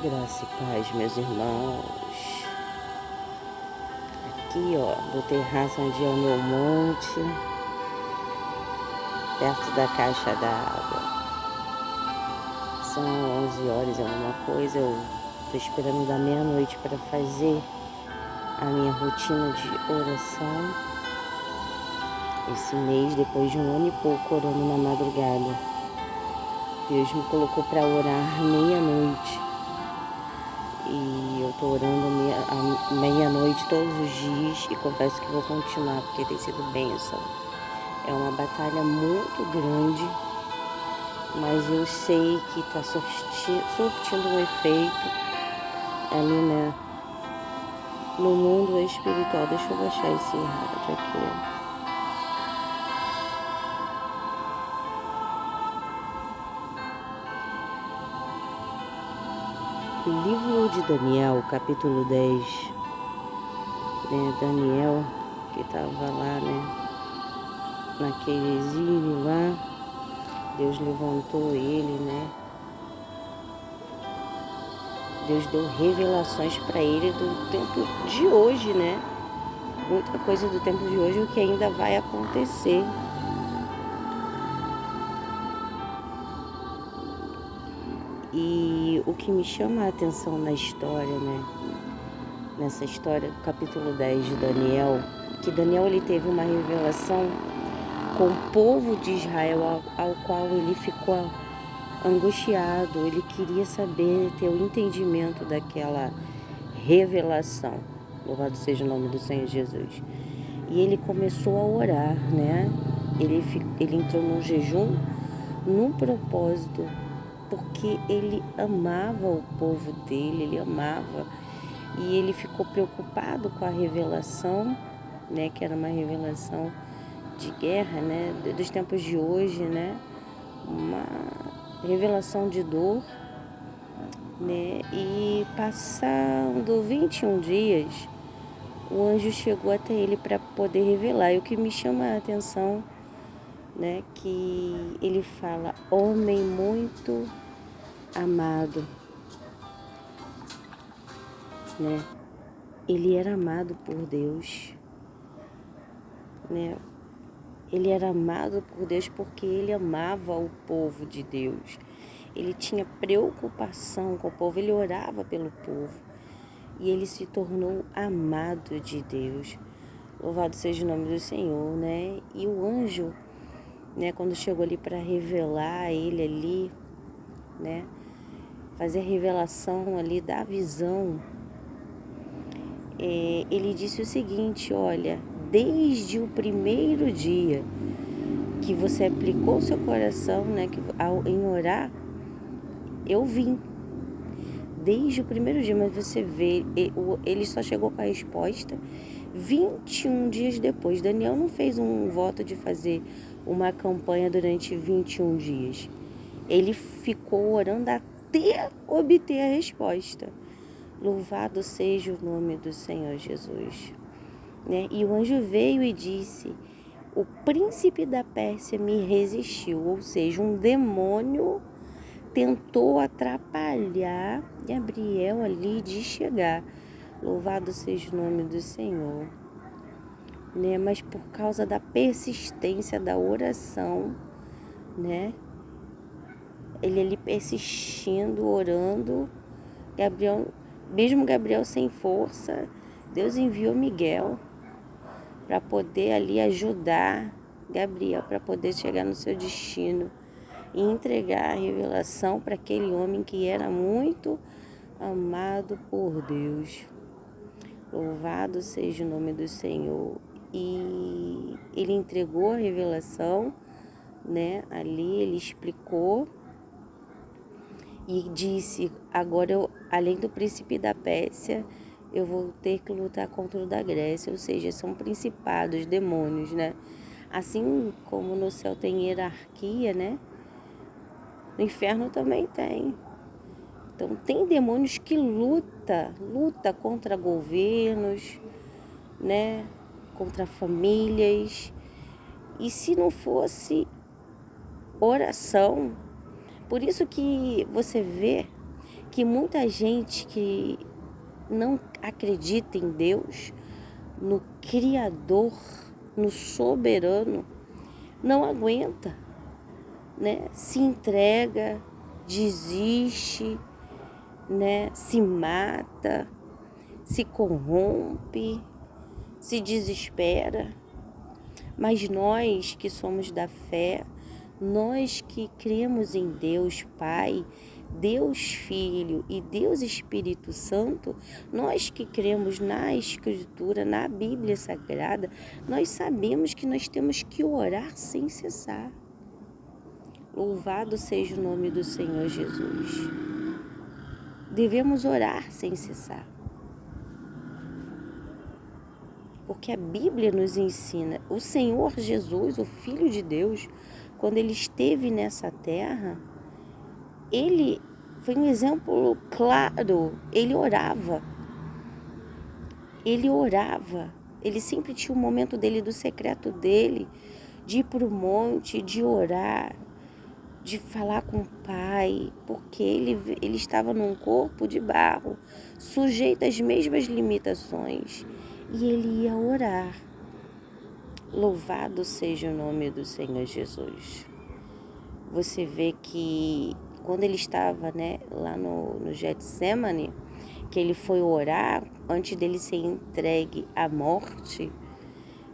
Graça e paz, meus irmãos. Aqui, ó, do terraço onde é o meu monte, perto da caixa d'água. São 11 horas, alguma coisa. Eu tô esperando da meia-noite para fazer a minha rotina de oração. Esse mês, depois de 1 ano e pouco orando na madrugada, Deus me colocou para orar meia-noite. E eu tô orando à meia-noite todos os dias e confesso que vou continuar porque tem sido bênção. É uma batalha muito grande, mas eu sei que está surtindo um efeito ali, né, no mundo espiritual. Deixa eu baixar esse rádio aqui. Livro de Daniel, capítulo 10, né, Daniel que estava lá, né, naquele exílio lá, Deus levantou ele, né, Deus deu revelações para ele do tempo de hoje, né, muita coisa do tempo de hoje, o que ainda vai acontecer. E o que me chama a atenção na história, né, nessa história do capítulo 10 de Daniel, que Daniel ele teve uma revelação com o povo de Israel, ao qual ele ficou angustiado, ele queria saber, ter o entendimento daquela revelação. Louvado seja o nome do Senhor Jesus. E ele começou a orar, né? Ele entrou num jejum, num propósito, porque ele amava o povo dele, ele amava. E ele ficou preocupado com a revelação, né? Que era uma revelação de guerra, né? Dos tempos de hoje, né? Uma revelação de dor, né? E passando 21 dias, o anjo chegou até ele para poder revelar. E o que me chama a atenção, né? Que ele fala, homem muito amado, né? Ele era amado por Deus, né? Ele era amado por Deus porque ele amava o povo de Deus. Ele tinha preocupação com o povo, ele orava pelo povo. E ele se tornou amado de Deus. Louvado seja o nome do Senhor, né? E o anjo, né, quando chegou ali para revelar ele ali, né? Fazer a revelação ali da visão, ele disse o seguinte, olha, desde o primeiro dia que você aplicou seu coração, né, em orar, eu vim. Desde o primeiro dia, mas você vê, ele só chegou com a resposta 21 dias depois. Daniel não fez um voto de fazer uma campanha durante 21 dias. Ele ficou orando até obter a resposta. Louvado seja o nome do Senhor Jesus. Né? E o anjo veio e disse, o príncipe da Pérsia me resistiu, ou seja, um demônio tentou atrapalhar Gabriel ali de chegar. Louvado seja o nome do Senhor. Né? Mas por causa da persistência da oração, né? Ele ali persistindo, orando, mesmo Gabriel sem força, Deus enviou Miguel para poder ali ajudar Gabriel para poder chegar no seu destino e entregar a revelação para aquele homem que era muito amado por Deus. Louvado seja o nome do Senhor. E ele entregou a revelação, né? Ali ele explicou e disse, agora além do príncipe da Pérsia, eu vou ter que lutar contra o da Grécia, ou seja, são principados, demônios, né? Assim como no céu tem hierarquia, né? No inferno também tem. Então tem demônios que luta contra governos, né? Contra famílias. E se não fosse oração, por isso que você vê que muita gente que não acredita em Deus, no Criador, no Soberano, não aguenta, né? Se entrega, desiste, né? Se mata, se corrompe, se desespera. Mas nós que somos da fé, nós que cremos em Deus Pai, Deus Filho e Deus Espírito Santo, nós que cremos na Escritura, na Bíblia Sagrada, nós sabemos que nós temos que orar sem cessar. Louvado seja o nome do Senhor Jesus. Devemos orar sem cessar. Porque a Bíblia nos ensina, o Senhor Jesus, o Filho de Deus, quando ele esteve nessa terra, ele foi um exemplo claro, ele orava, ele sempre tinha um momento dele, do secreto dele, de ir para o monte, de orar, de falar com o Pai, porque ele estava num corpo de barro, sujeito às mesmas limitações, e ele ia orar. Louvado seja o nome do Senhor Jesus. Você vê que quando ele estava, né, lá no Getsemane, que ele foi orar antes dele ser entregue à morte,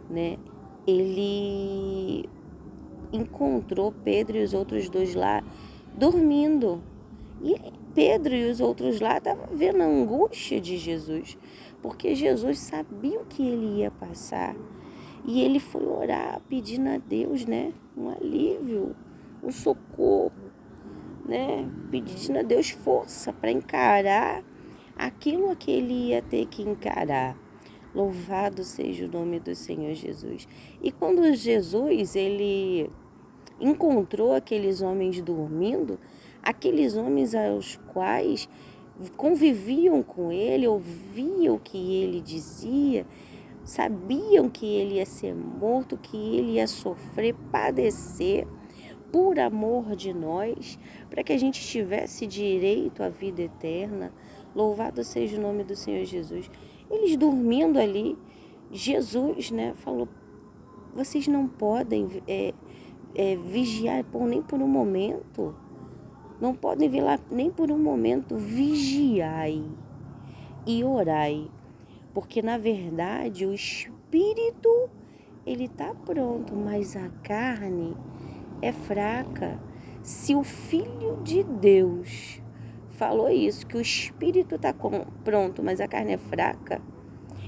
né, ele encontrou Pedro e os outros dois lá dormindo. E Pedro e os outros lá estavam vendo a angústia de Jesus, porque Jesus sabia o que ele ia passar. E ele foi orar pedindo a Deus, né, um alívio, um socorro, né, pedindo a Deus força para encarar aquilo que ele ia ter que encarar. Louvado seja o nome do Senhor Jesus. E quando Jesus, ele encontrou aqueles homens dormindo, aqueles homens aos quais conviviam com ele, ouviam o que ele dizia, sabiam que ele ia ser morto, que ele ia sofrer, padecer por amor de nós, para que a gente tivesse direito à vida eterna. Louvado seja o nome do Senhor Jesus. Eles dormindo ali, Jesus, né, falou: vocês não podem vigiar nem por um momento. Não podem velar nem por um momento. Vigiai e orai. Porque, na verdade, o espírito, ele está pronto, mas a carne é fraca. Se o Filho de Deus falou isso, que o espírito está pronto, mas a carne é fraca,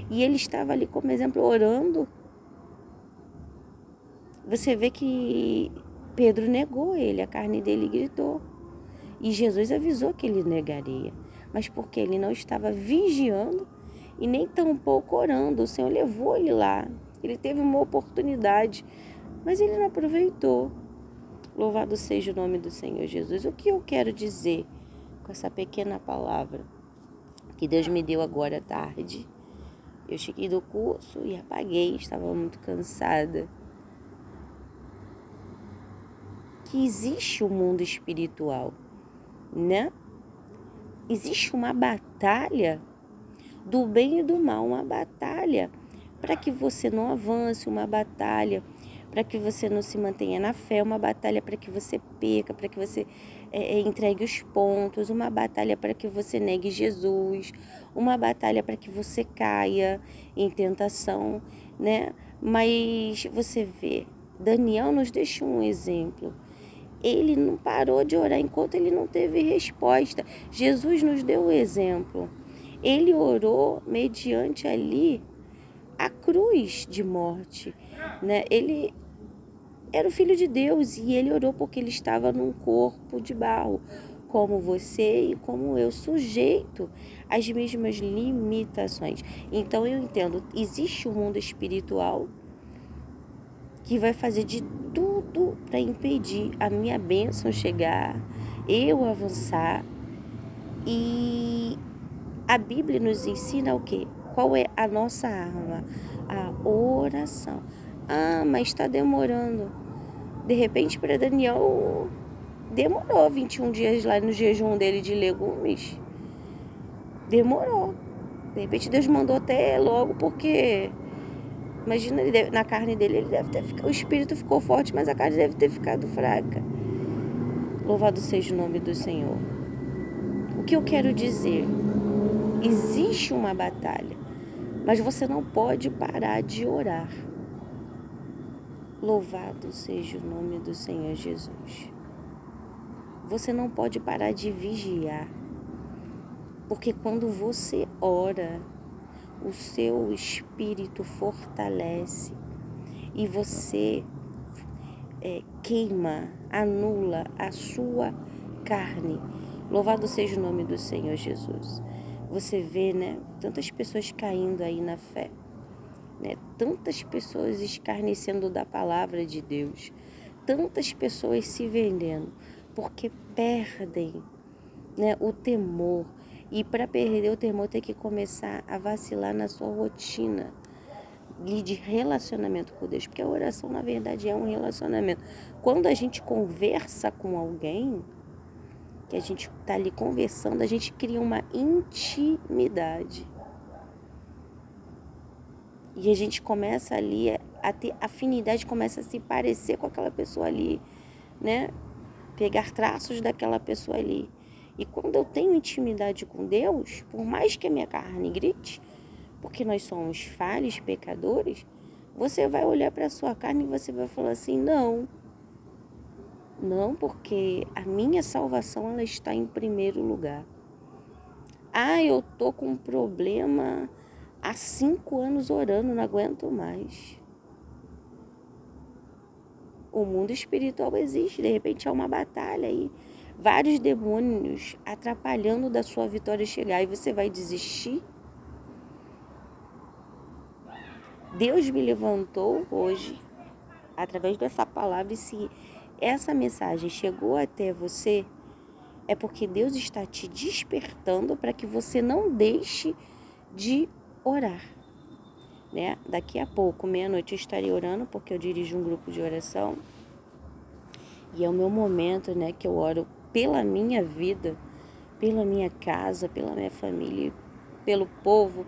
e ele estava ali como exemplo orando, você vê que Pedro negou ele, a carne dele gritou. E Jesus avisou que ele negaria, mas porque ele não estava vigiando e nem tampouco orando. O Senhor levou ele lá, ele teve uma oportunidade, mas ele não aproveitou. Louvado seja o nome do Senhor Jesus. O que eu quero dizer com essa pequena palavra que Deus me deu agora à tarde? Eu cheguei do curso e apaguei, estava muito cansada. Que existe um mundo espiritual, né? Existe uma batalha do bem e do mal, uma batalha para que você não avance, uma batalha para que você não se mantenha na fé, uma batalha para que você perca, para que você entregue os pontos, uma batalha para que você negue Jesus, uma batalha para que você caia em tentação, né? Mas você vê, Daniel nos deixa um exemplo. Ele não parou de orar enquanto ele não teve resposta. Jesus nos deu o exemplo. Ele orou mediante ali a cruz de morte, né? Ele era o Filho de Deus e ele orou porque ele estava num corpo de barro, como você e como eu, sujeito às mesmas limitações. Então eu entendo, existe um mundo espiritual que vai fazer de tudo para impedir a minha bênção chegar, eu avançar. E a Bíblia nos ensina o quê? Qual é a nossa arma? A oração. Ah, mas está demorando. De repente, para Daniel, demorou 21 dias lá no jejum dele de legumes. Demorou. De repente Deus mandou até logo, porque imagina, na carne dele, ele deve ter ficado, o espírito ficou forte, mas a carne deve ter ficado fraca. Louvado seja o nome do Senhor. O que eu quero dizer? Existe uma batalha, mas você não pode parar de orar. Louvado seja o nome do Senhor Jesus. Você não pode parar de vigiar, porque quando você ora, o seu espírito fortalece e você queima, anula a sua carne. Louvado seja o nome do Senhor Jesus. Você vê, né, tantas pessoas caindo aí na fé, né? Tantas pessoas escarnecendo da palavra de Deus, tantas pessoas se vendendo, porque perdem, né, o temor. E para perder o temor tem que começar a vacilar na sua rotina de relacionamento com Deus, porque a oração na verdade é um relacionamento. Quando a gente conversa com alguém, que a gente está ali conversando, a gente cria uma intimidade. E a gente começa ali a ter afinidade, começa a se parecer com aquela pessoa ali, né? Pegar traços daquela pessoa ali. E quando eu tenho intimidade com Deus, por mais que a minha carne grite, porque nós somos falhos, pecadores, você vai olhar para a sua carne e você vai falar assim, não, porque a minha salvação ela está em primeiro lugar. Ah, eu tô com um problema há 5 anos orando, não aguento mais. O mundo espiritual existe, de repente é uma batalha aí, vários demônios atrapalhando da sua vitória chegar, e você vai desistir? Deus me levantou hoje, através dessa palavra, e se essa mensagem chegou até você, é porque Deus está te despertando para que você não deixe de orar, né? Daqui a pouco, meia-noite, eu estarei orando, porque eu dirijo um grupo de oração, e é o meu momento, né, que eu oro pela minha vida, pela minha casa, pela minha família, pelo povo,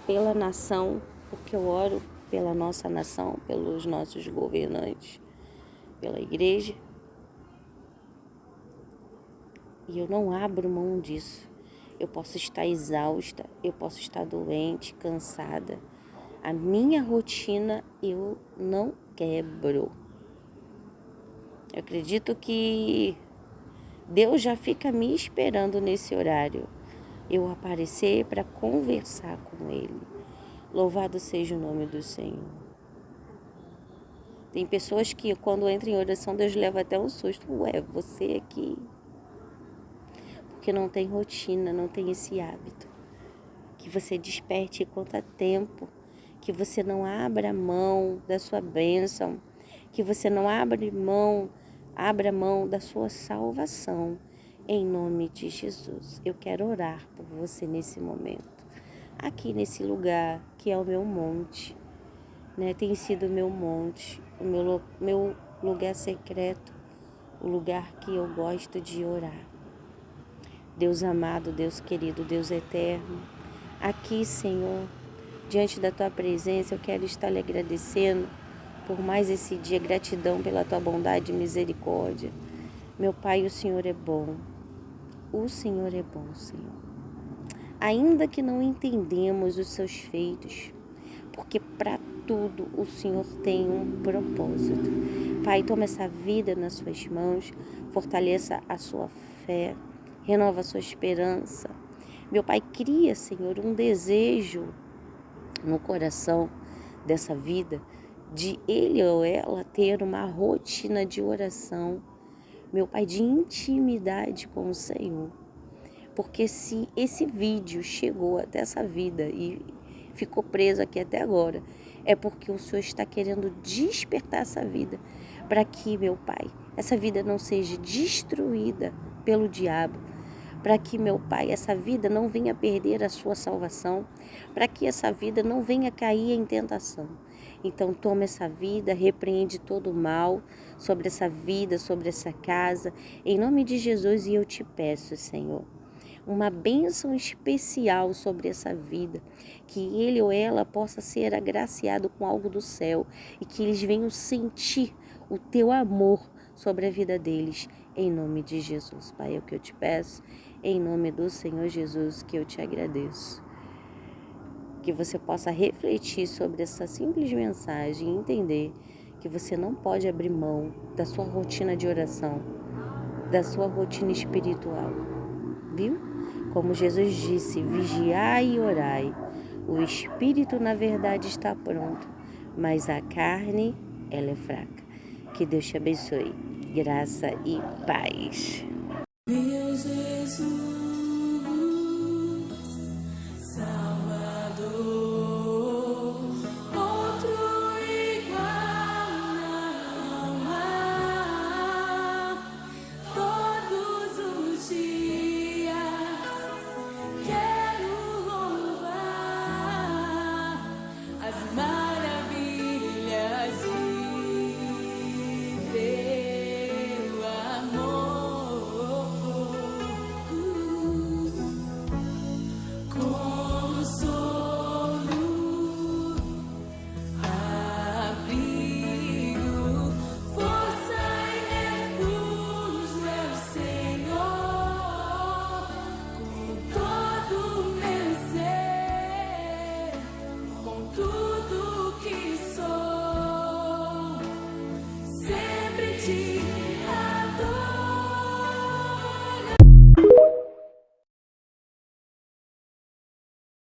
pela nação, porque eu oro pela nossa nação, pelos nossos governantes, pela igreja. E eu não abro mão disso. Eu posso estar exausta, eu posso estar doente, cansada. A minha rotina eu não quebro. Eu acredito que Deus já fica me esperando nesse horário. Eu aparecer para conversar com Ele. Louvado seja o nome do Senhor. Tem pessoas que quando entram em oração, Deus leva até um susto. Ué, você aqui... Porque não tem rotina, não tem esse hábito. Que você desperte enquanto há tempo, que você não abra mão da sua bênção, que você não abra mão da sua salvação, em nome de Jesus. Eu quero orar por você nesse momento, aqui nesse lugar que é o meu monte, né? Tem sido o meu monte, o meu lugar secreto, o lugar que eu gosto de orar. Deus amado, Deus querido, Deus eterno, aqui, Senhor, diante da Tua presença, eu quero estar lhe agradecendo por mais esse dia, gratidão pela Tua bondade e misericórdia. Meu Pai, o Senhor é bom, o Senhor é bom, Senhor. Ainda que não entendemos os Seus feitos, porque para tudo o Senhor tem um propósito. Pai, toma essa vida nas Suas mãos, fortaleça a sua fé, renova a sua esperança. Meu Pai, cria, Senhor, um desejo no coração dessa vida de ele ou ela ter uma rotina de oração, meu Pai, de intimidade com o Senhor. Porque se esse vídeo chegou até essa vida e ficou preso aqui até agora, é porque o Senhor está querendo despertar essa vida para que, meu Pai, essa vida não seja destruída pelo diabo, para que, meu Pai, essa vida não venha perder a sua salvação, para que essa vida não venha cair em tentação. Então toma essa vida, repreende todo o mal sobre essa vida, sobre essa casa, em nome de Jesus, e eu te peço, Senhor, uma bênção especial sobre essa vida, que ele ou ela possa ser agraciado com algo do céu e que eles venham sentir o teu amor sobre a vida deles, em nome de Jesus. Pai, é o que eu te peço, em nome do Senhor Jesus, que eu te agradeço. Que você possa refletir sobre essa simples mensagem e entender que você não pode abrir mão da sua rotina de oração, da sua rotina espiritual, viu? Como Jesus disse, vigiai e orai. O espírito, na verdade, está pronto, mas a carne, ela é fraca. Que Deus te abençoe. Graça e paz. Meu Jesus.